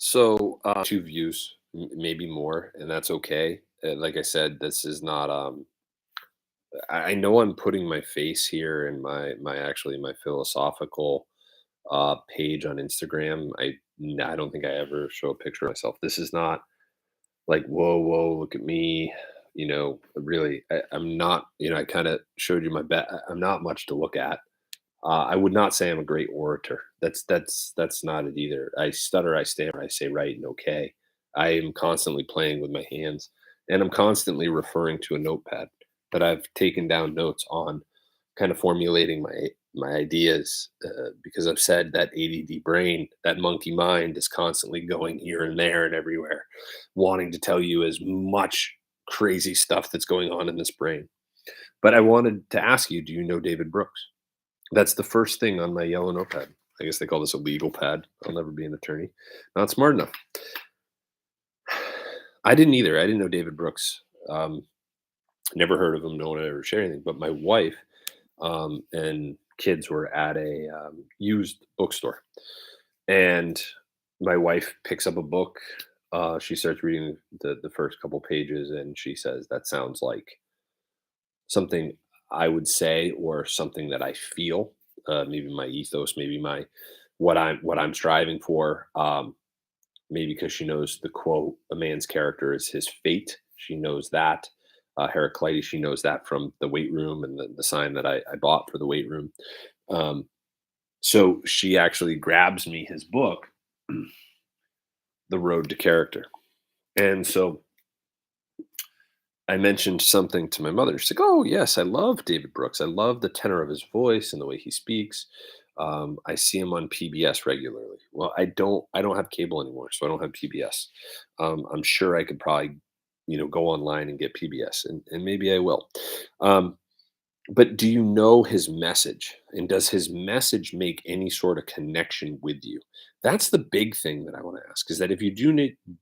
So, 2 views, maybe more, and that's okay. Like I said, this is not, I know I'm putting my face here in my philosophical, page on Instagram. I don't think I ever show a picture of myself. This is not like, "Whoa, whoa, look at me," really, I'm not, I kinda showed you my I'm not much to look at. I would not say I'm a great orator. That's not it either. I stutter, I stammer, I say right and okay. I am constantly playing with my hands, and I'm constantly referring to a notepad that I've taken down notes on, kind of formulating my ideas because I've said that ADD brain, that monkey mind, is constantly going here and there and everywhere, wanting to tell you as much crazy stuff that's going on in this brain. But I wanted to ask you, do you know David Brooks? That's the first thing on my yellow notepad. I guess they call this a legal pad. I'll never be an attorney. Not smart enough. I didn't either. I didn't know David Brooks. Never heard of him. No one ever shared anything. But my wife and kids were at a used bookstore, and my wife picks up a book. She starts reading the first couple pages, and she says, "That sounds like something I would say, or something that I feel, maybe my ethos, maybe my what I'm striving for." Maybe because she knows the quote, "A man's character is his fate." She knows that. Heraclitus, she knows that from the weight room and the sign that I bought for the weight room. Um, so she actually grabs me his book, The Road to Character. And so I mentioned something to my mother. She's like, "Oh, yes, I love David Brooks. I love the tenor of his voice and the way he speaks. I see him on PBS regularly." Well, I don't have cable anymore, so I don't have PBS. I'm sure I could probably, go online and get PBS, and maybe I will. Um, but do you know his message? And does his message make any sort of connection with you? That's the big thing that I want to ask, is that if you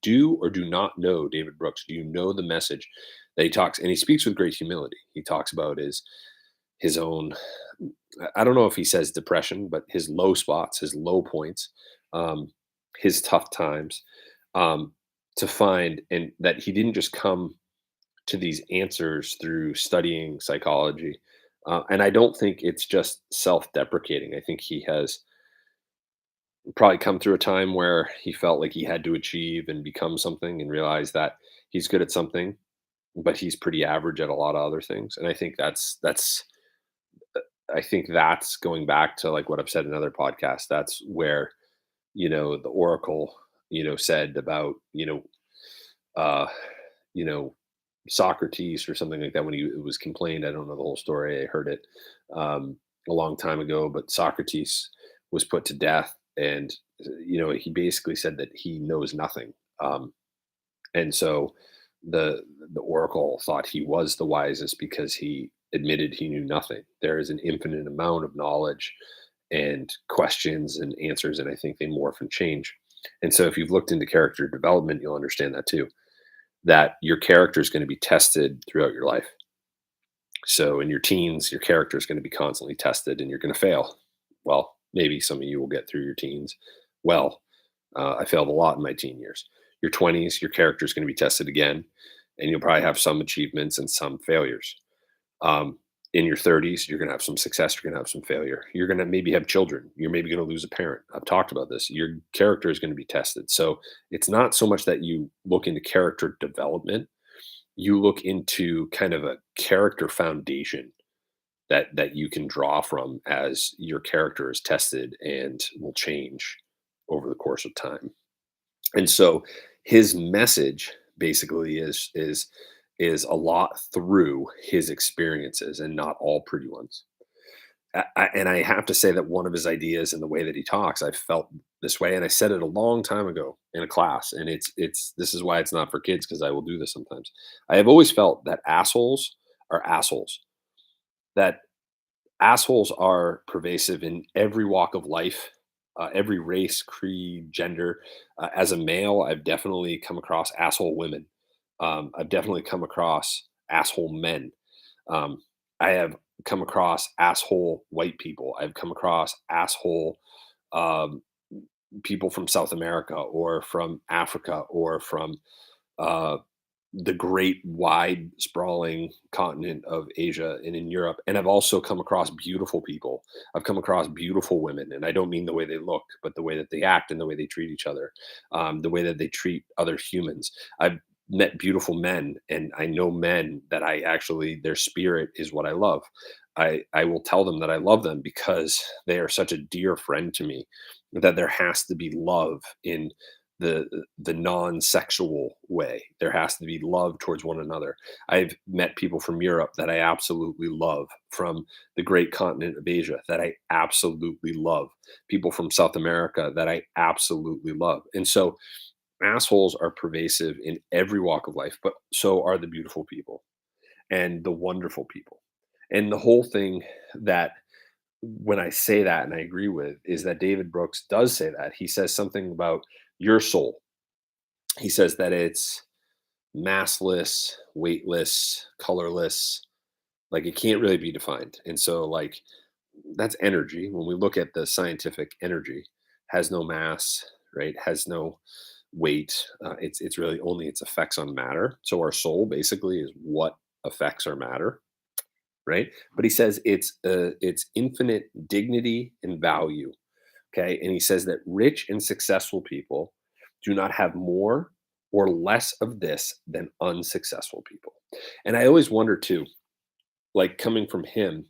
do or do not know David Brooks, do you know the message that he talks, and he speaks with great humility. He talks about his own, I don't know if he says depression, but his low spots, his low points, um, his tough times, um, to find, and that he didn't just come to these answers through studying psychology. And I don't think it's just self-deprecating. I think he has probably come through a time where he felt like he had to achieve and become something, and realize that he's good at something, but he's pretty average at a lot of other things. And I think that's going back to, like, what I've said in other podcasts. That's where, the oracle, said about, uh, you know, Socrates or something like that, when he it was complained. I don't know the whole story. I heard it um, a long time ago, but Socrates was put to death, and he basically said that he knows nothing. And so the oracle thought he was the wisest because he admitted he knew nothing. There is an infinite amount of knowledge and questions and answers, and I think they morph and change. And so if you've looked into character development, you'll understand that too, that your character is going to be tested throughout your life. So in your teens, your character is going to be constantly tested, and you're going to fail. Well, maybe some of you will get through your teens. Well, I failed a lot in my teen years. Your 20s, your character is going to be tested again, and you'll probably have some achievements and some failures. Um, in your 30s, you're going to have some success, you're going to have some failure. You're going to maybe have children. You're maybe going to lose a parent. I've talked about this. Your character is going to be tested. So it's not so much that you look into character development, you look into kind of a character foundation that you can draw from as your character is tested and will change over the course of time. And so his message basically is a lot through his experiences, and not all pretty ones. And I have to say that one of his ideas and the way that he talks, I felt this way, and I said it a long time ago in a class, and it's this is why it's not for kids, because I will do this sometimes. I have always felt that assholes are assholes. That assholes are pervasive in every walk of life, every race, creed, gender. As a male, I've definitely come across asshole women. I've definitely come across asshole men. Um, I have come across asshole white people. I've come across asshole um, people from South America or from Africa or from uh, the great wide sprawling continent of Asia and in Europe. And I've also come across beautiful people. I've come across beautiful women, and I don't mean the way they look, but the way that they act and the way they treat each other, the way that they treat other humans. I've met beautiful men, and I know men that I actually their spirit is what I love. I will tell them that I love them because they are such a dear friend to me that there has to be love in the non-sexual way. There has to be love towards one another. I've met people from Europe that I absolutely love, from the great continent of Asia that I absolutely love, people from South America that I absolutely love. And so assholes are pervasive in every walk of life, but so are the beautiful people and the wonderful people. And the whole thing that when I say that and I agree with is that David Brooks does say that. He says something about your soul. He says that it's massless, weightless, colorless, like it can't really be defined. And so like that's energy. When we look at the scientific energy, has no mass, right? Has no weight. It's really only its effects on matter. So our soul basically is what affects our matter, right? But he says it's infinite dignity and value. Okay. And he says that rich and successful people do not have more or less of this than unsuccessful people. And I always wonder too, like coming from him,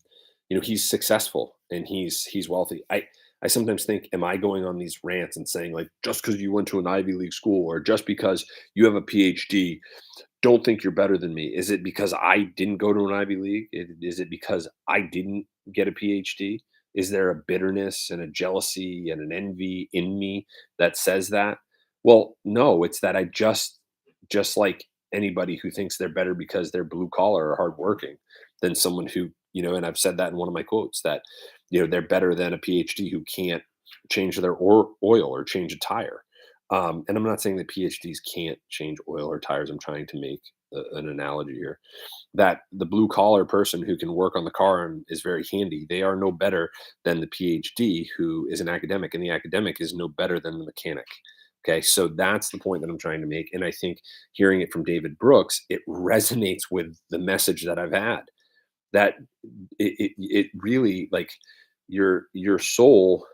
he's successful and he's wealthy. I sometimes think, am I going on these rants and saying like, just because you went to an Ivy League school or just because you have a PhD, don't think you're better than me? Is it because I didn't go to an Ivy League? Is it because I didn't get a PhD? Is there a bitterness and a jealousy and an envy in me that says that? Well, no, it's that I just like anybody who thinks they're better because they're blue collar or hardworking than someone who, and I've said that in one of my quotes that, they're better than a PhD who can't change their oil or change a tire. And I'm not saying that PhDs can't change oil or tires. I'm trying to make an analogy here that the blue collar person who can work on the car and is very handy, they are no better than the PhD who is an academic, and the academic is no better than the mechanic. Okay, so that's the point that I'm trying to make. And I think hearing it from David Brooks, it resonates with the message that I've had that it really like your soul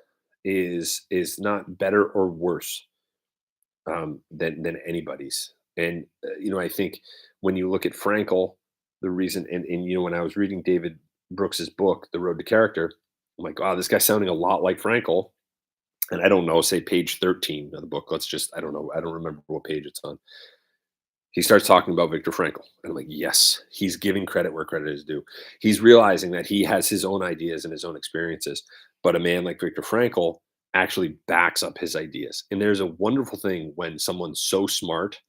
is not better or worse than anybody's. And I think when you look at Frankel, the reason, and when I was reading David Brooks's book, The Road to Character, I'm like, wow, this guy's sounding a lot like Frankel. And I don't know, say page 13 of the book. Let's just, I don't know, I don't remember what page it's on. He starts talking about Viktor Frankl. And I'm like, yes, he's giving credit where credit is due. He's realizing that he has his own ideas and his own experiences, but a man like Viktor Frankl actually backs up his ideas. And there's a wonderful thing when someone so smart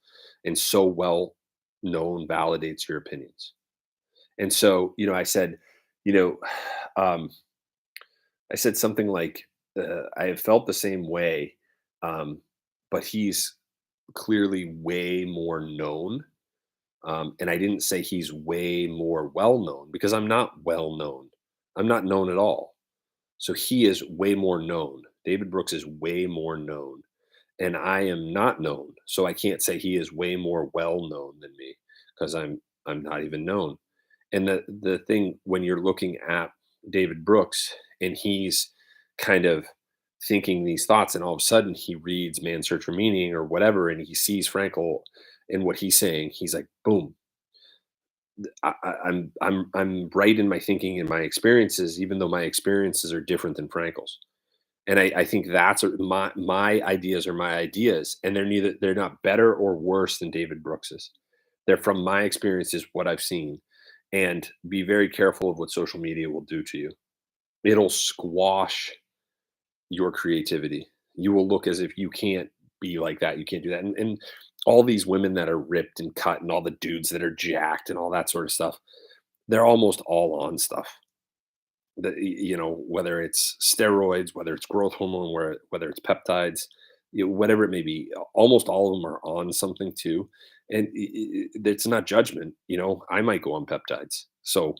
and so well known validates your opinions. And so, I said, you know, um, I said something like, I have felt the same way, um, but he's clearly way more known. And I didn't say he's way more well known because I'm not well known. I'm not known at all. So he is way more known. David Brooks is way more known. And I am not known. So I can't say he is way more well known than me because I'm not even known. And the thing when you're looking at David Brooks and he's kind of thinking these thoughts and all of a sudden he reads Man's Search for Meaning or whatever and he sees Frankel and what he's saying, he's like, boom, I'm right in my thinking and my experiences, even though my experiences are different than Frankel's. And I think that's my ideas are my ideas, and they're not better or worse than David Brooks's. They're from my experiences, what I've seen, and be very careful of what social media will do to you. It'll squash your creativity. You will look as if you can't be like that. You can't do that. And all these women that are ripped and cut, and all the dudes that are jacked, and all that sort of stuff. They're almost all on stuff whether it's steroids, whether it's growth hormone, whether it's peptides, whatever it may be, almost all of them are on something too. And it's not judgment. I might go on peptides. So,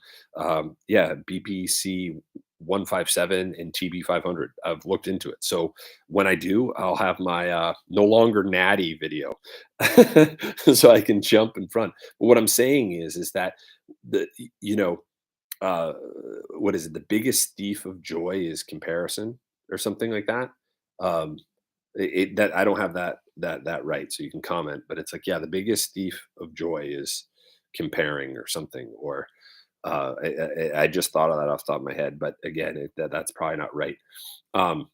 yeah, BPC 157 and TB 500. I've looked into it. So when I do, I'll have my no longer natty video so I can jump in front. But what I'm saying is that the, you know, uh, what is it? The biggest thief of joy is comparison or something like that. Um, that I don't have that right, so you can comment. But it's like, yeah, the biggest thief of joy is comparing or something. Or I just thought of that off the top of my head, but again, that's probably not right. Um,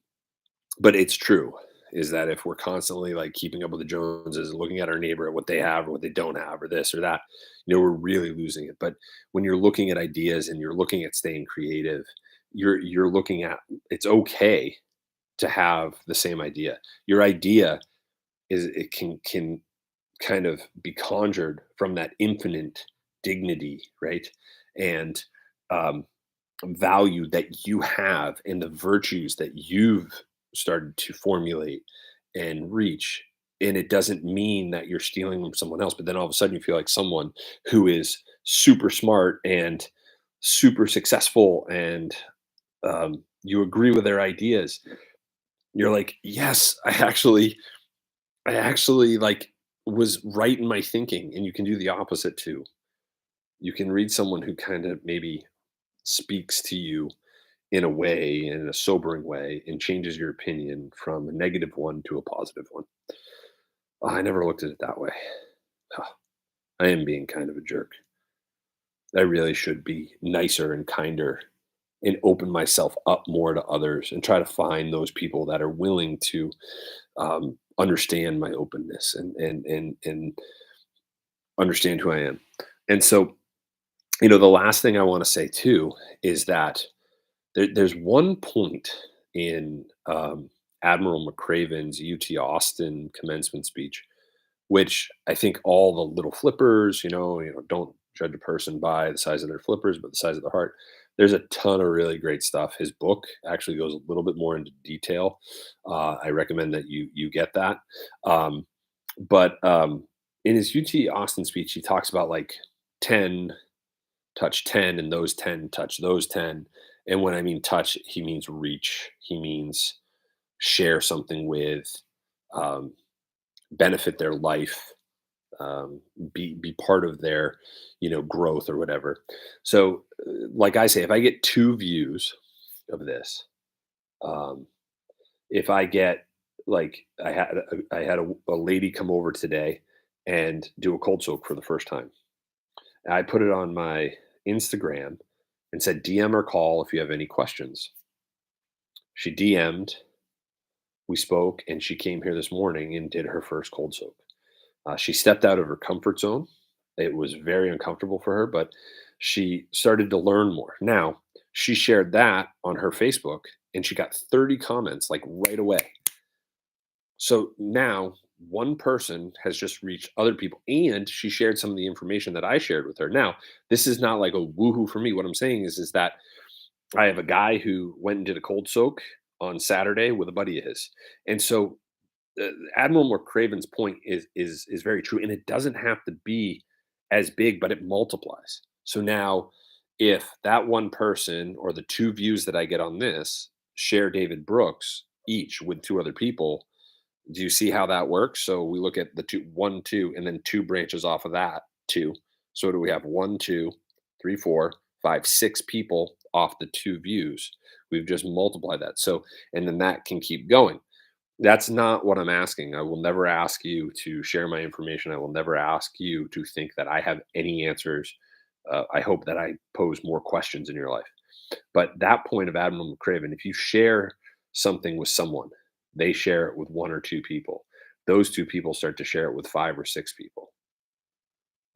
but it's true is that if we're constantly like keeping up with the Joneses and looking at our neighbor at what they have or what they don't have or this or that, we're really losing it. But when you're looking at ideas and you're looking at staying creative, you're looking at, it's okay to have the same idea. Your idea is, it can kind of be conjured from that infinite dignity, right? And um, value that you have and the virtues that you've started to formulate and reach. And it doesn't mean that you're stealing from someone else, but then all of a sudden you feel like someone who is super smart and super successful, and you agree with their ideas. You're like, yes, I actually like was right in my thinking. And you can do the opposite too. You can read someone who kind of maybe speaks to you in a way, in a sobering way, and changes your opinion from a negative one to a positive one. Oh, I never looked at it that way. Huh, I am being kind of a jerk. I really should be nicer and kinder and open myself up more to others and try to find those people that are willing to understand my openness and understand who I am. And so, the last thing I want to say too is that there's one point in Admiral McCraven's UT Austin commencement speech, which I think all the little flippers, don't judge a person by the size of their flippers, but the size of their heart. There's a ton of really great stuff. His book actually goes a little bit more into detail. I recommend that you get that. Um, but in his UT Austin speech, he talks about like 10 touch 10 and those 10 touch those 10. And when I mean touch, he means reach. He means share something with, um, benefit their life, be part of their, growth or whatever. So, like I say, if I get 2 views of this, um, if I get like I had a lady come over today and do a cold soak for the first time. I put it on my Instagram and said, DM or call if you have any questions. She DM'd, we spoke, and she came here this morning and did her first cold soak. She stepped out of her comfort zone. It was very uncomfortable for her, but she started to learn more. Now, she shared that on her Facebook and she got 30 comments like right away. So now one person has just reached other people, and she shared some of the information that I shared with her. Now, this is not like a woohoo for me. What I'm saying is that I have a guy who went and did a cold soak on Saturday with a buddy of his. And so Admiral McCraven's point is very true, and it doesn't have to be as big, but it multiplies. So now, if that one person or the 2 views that I get on this share David Brooks each with 2 other people, do you see how that works? So we look at the two, one, two, and then 2 branches off of that, two. So do we have one, two, three, four, five, 6 people off the 2 views? We've just multiplied that. So, and then that can keep going. That's not what I'm asking. I will never ask you to share my information. I will never ask you to think that I have any answers. I hope that I pose more questions in your life. But that point of Admiral McCraven, if you share something with someone, they share it with 1 or 2 people. Those 2 people start to share it with 5 or 6 people.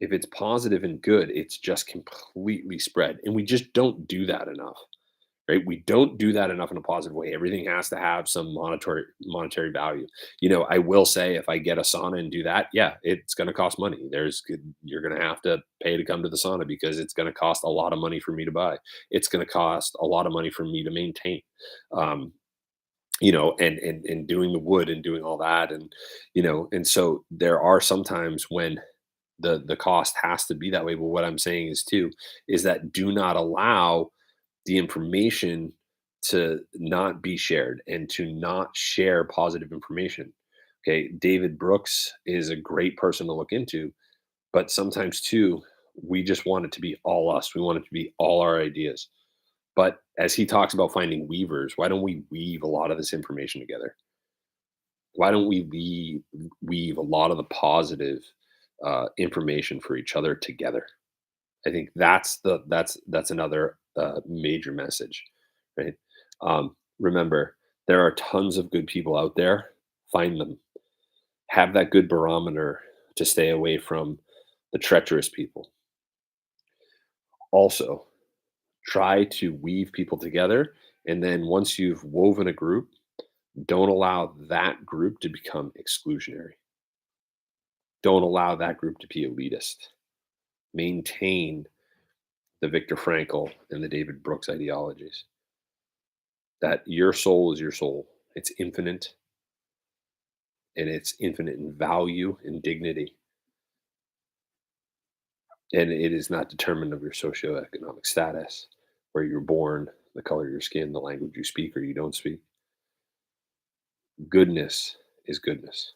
If it's positive and good, it's just completely spread. And we just don't do that enough, right? We don't do that enough in a positive way. Everything has to have some monetary value. I will say if I get a sauna and do that, yeah, it's going to cost money. You're going to have to pay to come to the sauna because it's going to cost a lot of money for me to buy. It's going to cost a lot of money for me to maintain. Um, and doing the wood and doing all that, and so there are sometimes when the cost has to be that way. But what I'm saying is too is that do not allow the information to not be shared and to not share positive information. Okay, David Brooks is a great person to look into, but sometimes too, we just want it to be all us. We want it to be all our ideas. But as he talks about finding weavers, why don't we weave a lot of this information together? Why don't we weave a lot of the positive information for each other together? I think that's another major message, right? Remember, there are tons of good people out there. Find them. Have that good barometer to stay away from the treacherous people. Also, try to weave people together, and then once you've woven a group, don't allow that group to become exclusionary. Don't allow that group to be elitist. Maintain the Viktor Frankl and the David Brooks ideologies. That your soul is your soul. It's infinite, and it's infinite in value and dignity. And it is not determined of your socioeconomic status, where you're born, the color of your skin, the language you speak or you don't speak. Goodness is goodness.